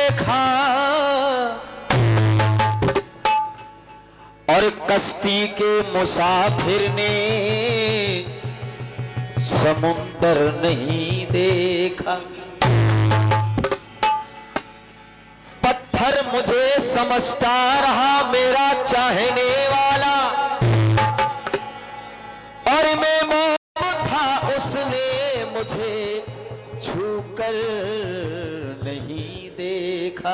देखा और कश्ती के मुसाफिर ने समुंदर नहीं देखा। पत्थर मुझे समझता रहा मेरा चाहने वाला, और मैं मौत था उसने मुझे छूकर नहीं देखा।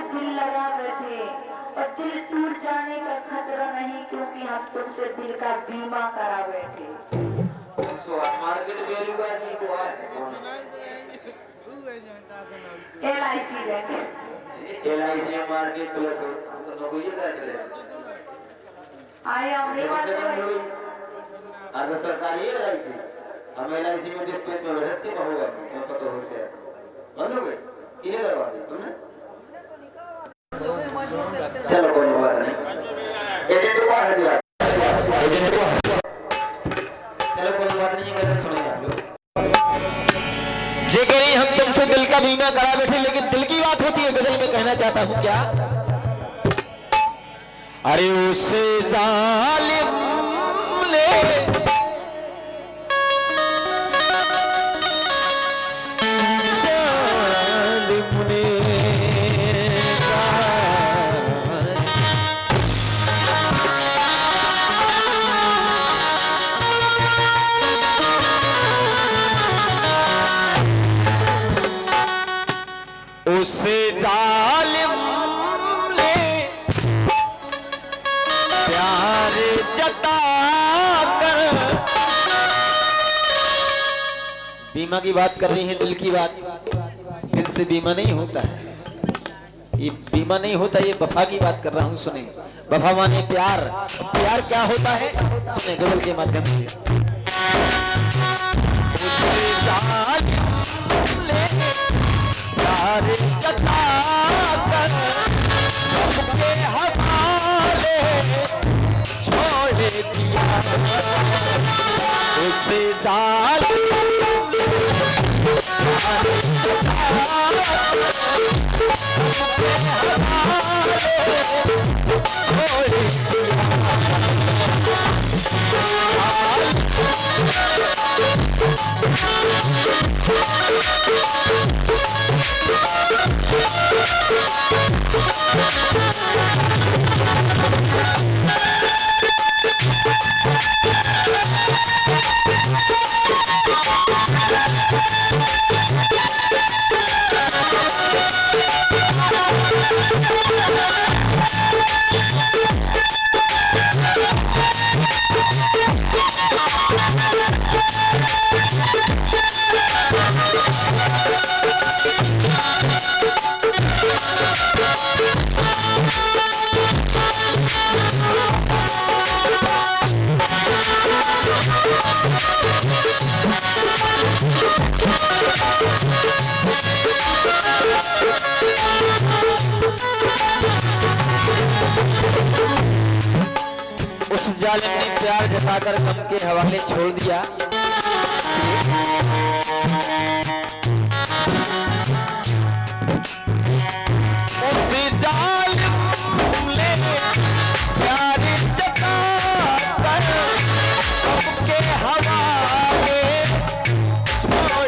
दिल लगा बैठे और दिल टूट जाने का खतरा नहीं, क्योंकि हम तुझसे दिल का बीमा करा बैठे। LIC मार्केट प्लस सरकारी LIC हम LIC में डिस्प्लेस में बैठते होगा पता हो से बंद हो गए किने करवा दी तुमने। चलो कोई बात नहीं, एजेंट को हटा दिया, एजेंट को चलो कोई बात नहीं, गजल सुनेंगे आप लोग। जे करी हम तुमसे दिल का बीमा करा बैठे, लेकिन दिल की बात होती है गजल में कहना चाहता हूं क्या। अरे उस जालिम ने उसे जालिम ने प्यार जता कर, बीमा की बात कर रही है, दिल की बात। दिल से बीमा नहीं होता है, ये बीमा नहीं होता, ये वफा की बात कर रहा हूं। सुने, वफा माने प्यार। प्यार क्या होता है सुने गजल के माध्यम से। उसे जालिम ने प्यार जता कर सबके हवाले छोड़ दिया। उसे जालिम प्यार जता कर सबके हवाले छोड़ उस जालिम ने प्यार जताकर गम के हवाले छोड़ दिया। उस जालिम ने प्यार जताकर गम के हवाले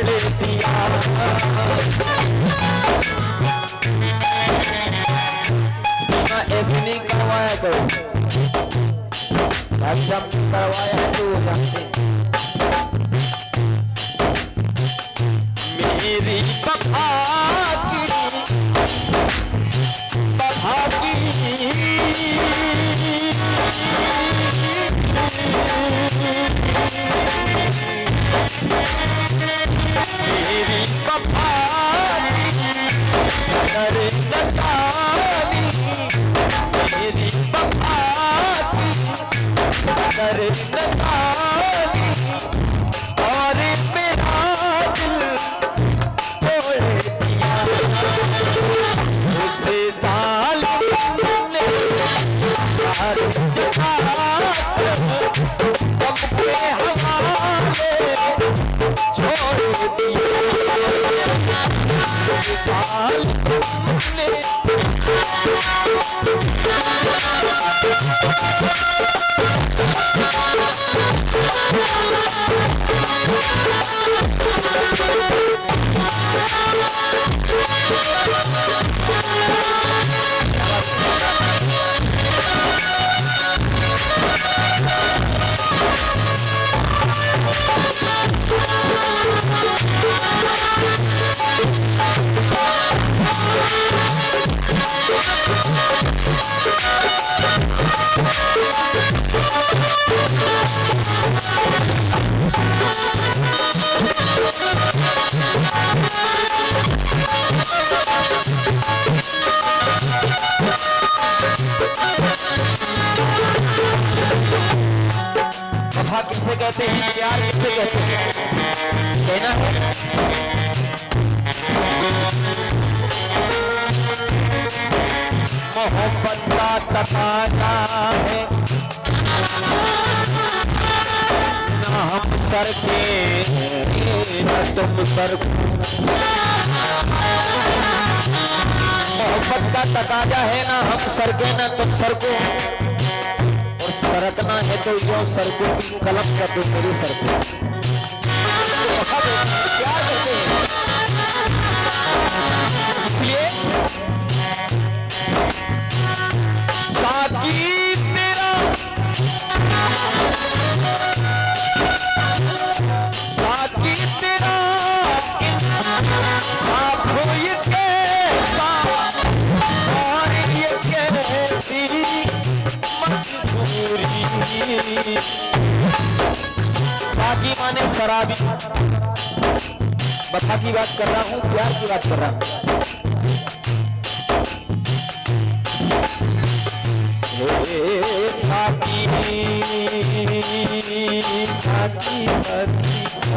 छोड़ दिया। ऐसे नहीं करवाया करो, अच्छा करवाया है तो जानते। मेरी बफा की मेरी बफा कर नचाली, मेरी बफा कर नगाली और मेरा दिल तोड़ दिया उसे जालिम ने प्यार जता अपने हवाले छोड़ दिया वफा किसे कहते हैं, प्यार किसे कहते हैं, कहना है मोहब्बत का तकाजा है ना हम सर के न तुम सर को। मोहब्बत का तकाजा है ना हम सर के न तुम सर को, और सरकना है तो जो सर को की कलम कर दो मेरे सर को। क्या कहते हैं इसलिए साकी तेरा साकी तेरा इंसाफ हो ये कैसा और ये कैसी मजबूरी। साकी माने शराबी, वफा की बात कर रहा हूँ, प्यार की बात कर रहा हूँ। साकी साकी साकी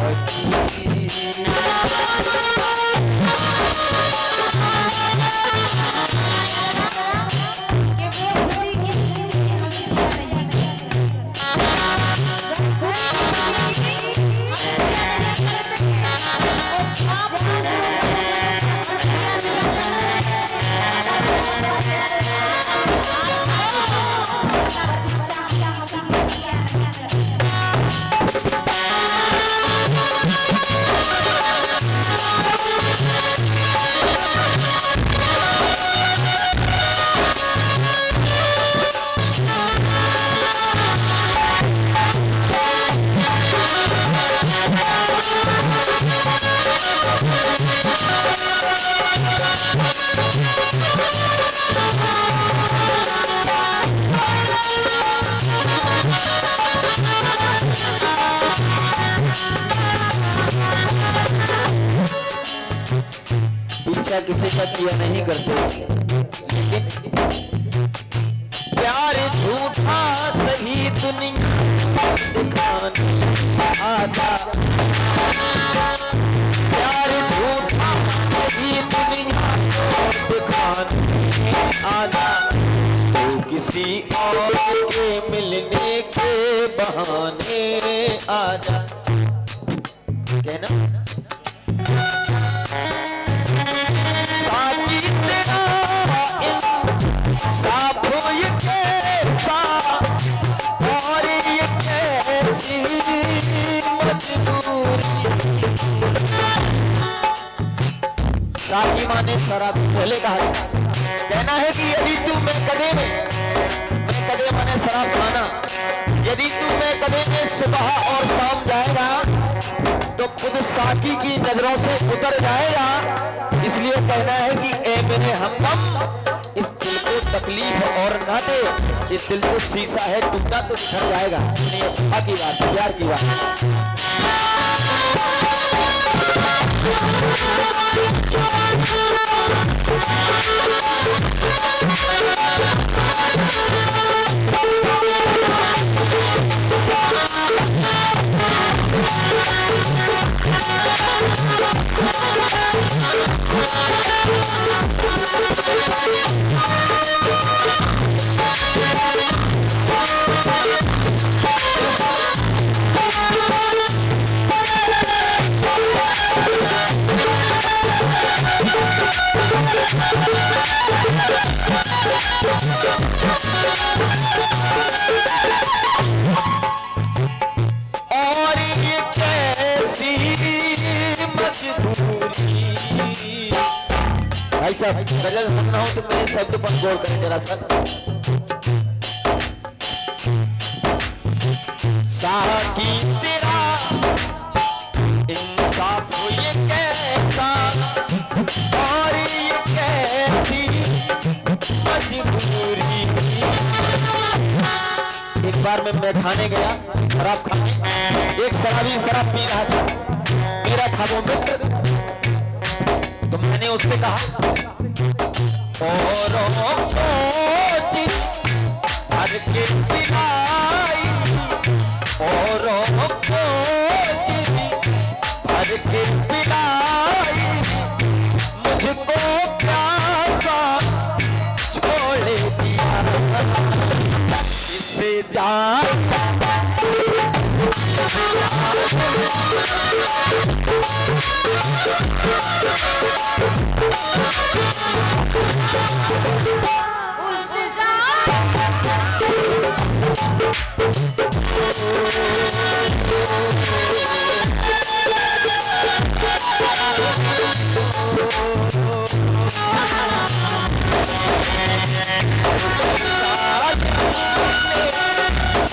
पीछा किसी का किया नहीं करते, लेकिन प्यार झूठा सही दुनिया आता, प्यार झूठा सही दुनिया दिखाने आना, तो किसी और के मिलने के बहाने आजा। कहना साफ हो ये कैसा और ये कैसी मजबूरी। साकी माने शराबी, पहले कहा कहना है कि यदि तू मैं कदे माने शराब खाना, यदि तू मैं कदे में सुबह और शाम जाएगा तो खुद साकी की नजरों से उतर जाएगा। इसलिए कहना है कि ए मेरे हमदम, इस दिल को तकलीफ और ना दे, इस दिल को शीशा है टूटा तो बिखर जाएगा। नहीं, वफा की बात, प्यार की बात। भाई साहब गजल सुनना हो तो मेरे शब्द पर गौर करें जरा सा। साकी तेरा इंसाफ ये कैसा और ये कैसी मजबूरी। एक बार मैं खाने गया शराब खाने, एक शराबी शराब पी रहा था, मेरा था वो मित्र। तो मैंने उससे कहा औरों को जिस हर के पिलाई, औरों को जिस हर के पिलाई, मुझको प्यासा छोड़ दिया इससे जान।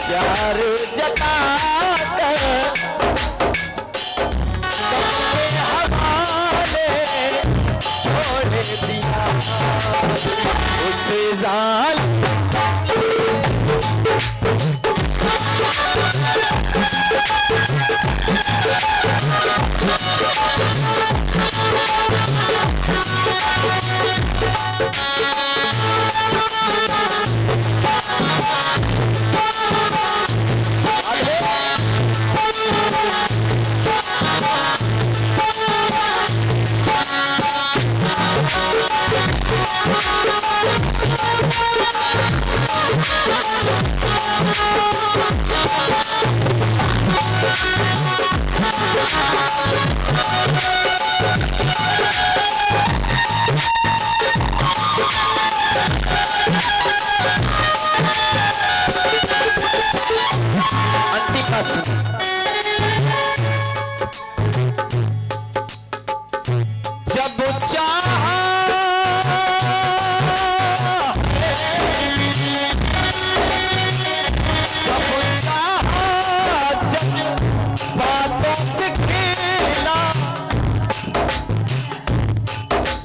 प्यार जताकर सबके हवाले छोड़ दिया उसे जालिम। अंतिम बात सुनिए, जब चाहा बातों से खेला।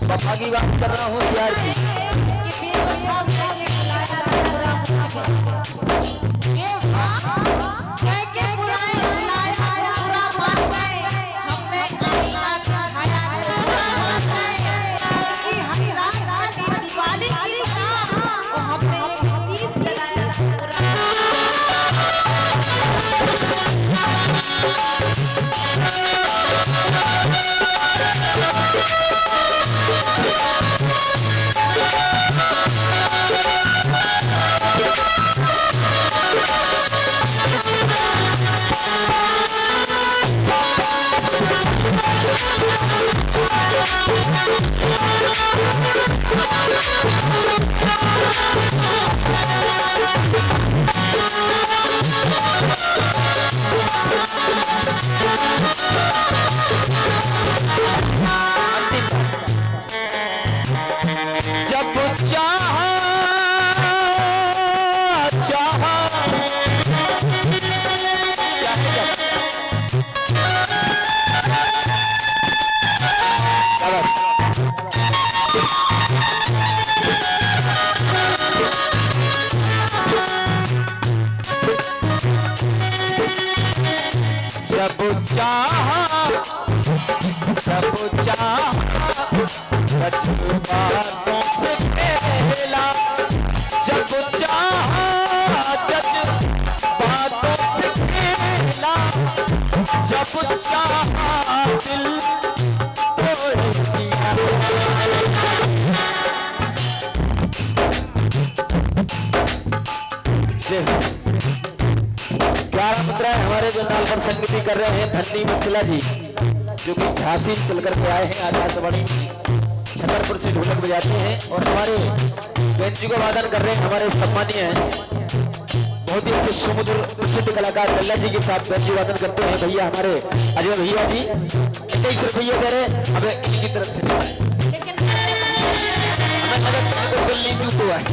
पापा की बात कर रहा हूँ यार की। जब चाहा चाहा जब चाहा जब चाहा सच बातों से पहला, जब चाहा सच बातों से पहला, जब चाहा दिल तोड़ दिया। प्यारा मित्र हमारे जो नाल पर संगीति कर रहे हैं धन्नी मिथिला जी, जो कि झांसी चल करके आए हैं, आकाशवाणी छतरपुर से ढोलक बजाते हैं और हमारे बेंची को वादन कर रहे हैं हमारे सम्मानीय हैं, बहुत ही अच्छे सुमधुर प्रसिद्ध कलाकार लल्ला जी के साथ बेंची वादन करते हैं भैया हमारे अजय भैया जी। 21 रुपये दे रहे, हमें इनकी तरफ से हमें लगा तुमको बिल्ली टूट हुआ है।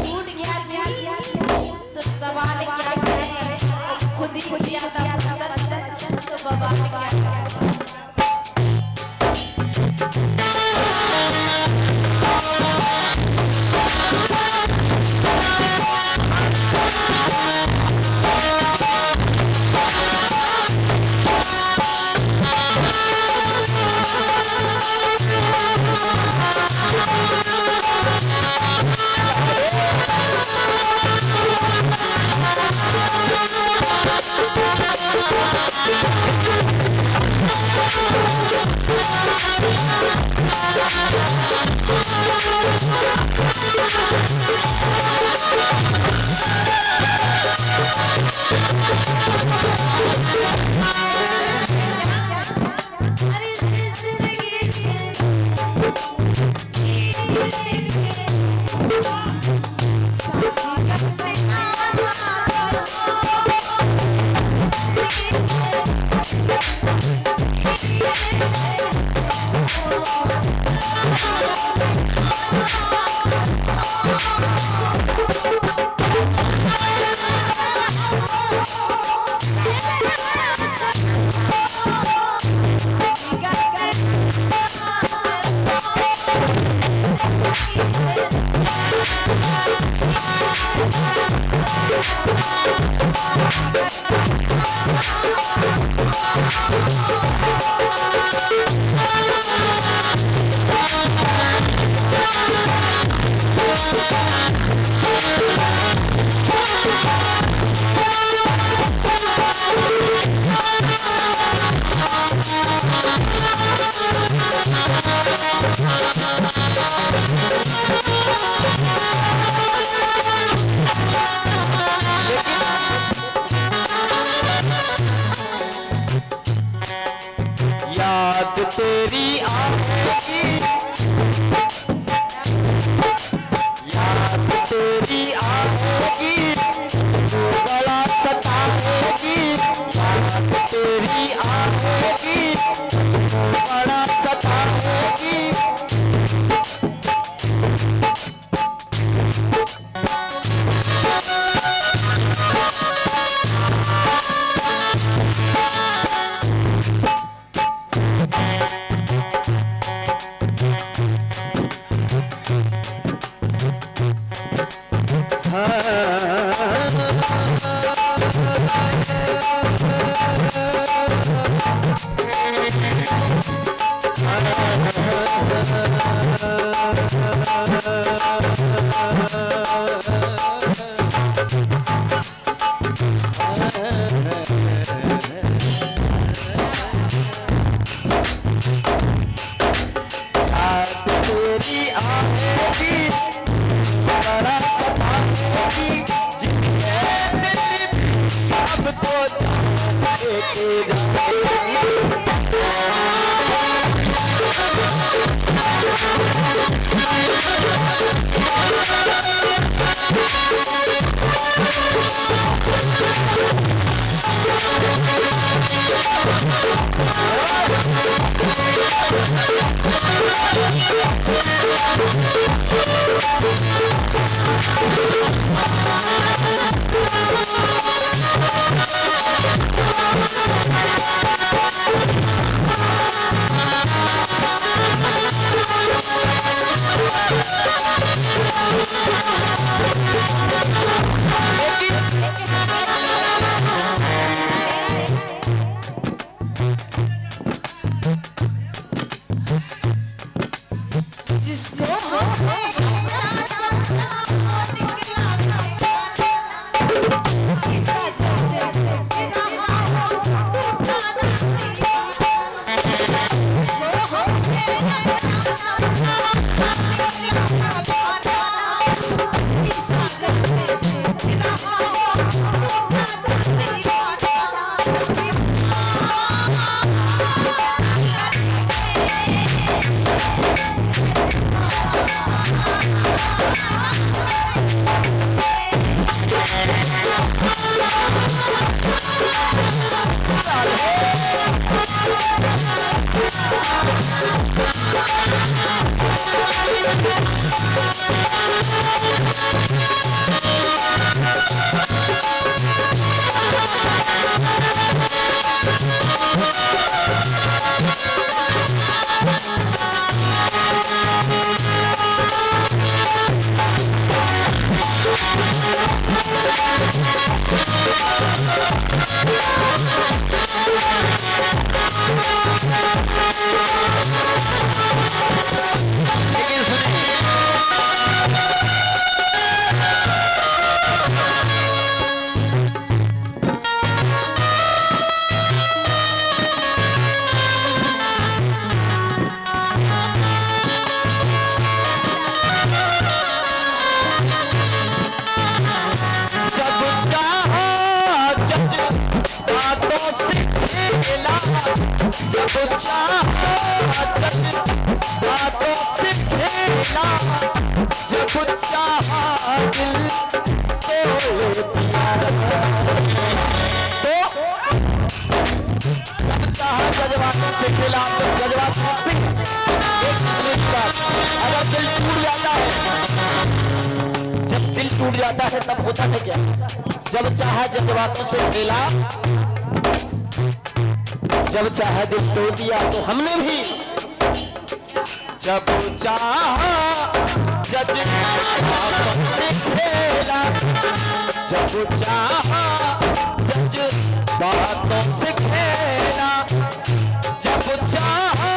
टूट गया तो सवाल क्या करें, खुद ही किया था पसंद, तो बवाल क्या करें। याद तेरी आएगी, याद तेरी आएगी, तू बड़ा सताएगी। याद तेरी आएगी, तू बड़ा सताएगी। तेरी आएगी, बड़ा सताएगी। जिन्हें अब तो खेला जब चाहा जज्बातों से खेला जब चाहा दिल तोड़ दिया तो चाहा जज्बातों से खेला तो जज्बात समझते हैं एक दूसरे की बात अगर दिल टूट जाता है जब दिल टूट जाता है तब होता है क्या जब चाहा जज्बातों से खेला जब चाहा दिल तोड़ दिया तो हमने भी जब चाहा जज्बातों से खेला जब चाहा जज्बातों से खेला जब चाहा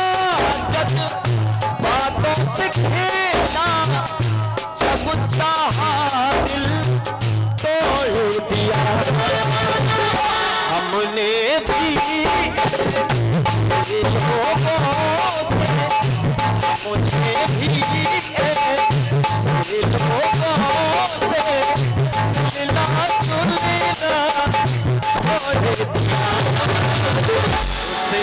जज्बातों से खेला जब चाहा दिल तोड़ दिया हमने भी मुझे भी लोगों से मिला जुलना छोड़ दिया उससे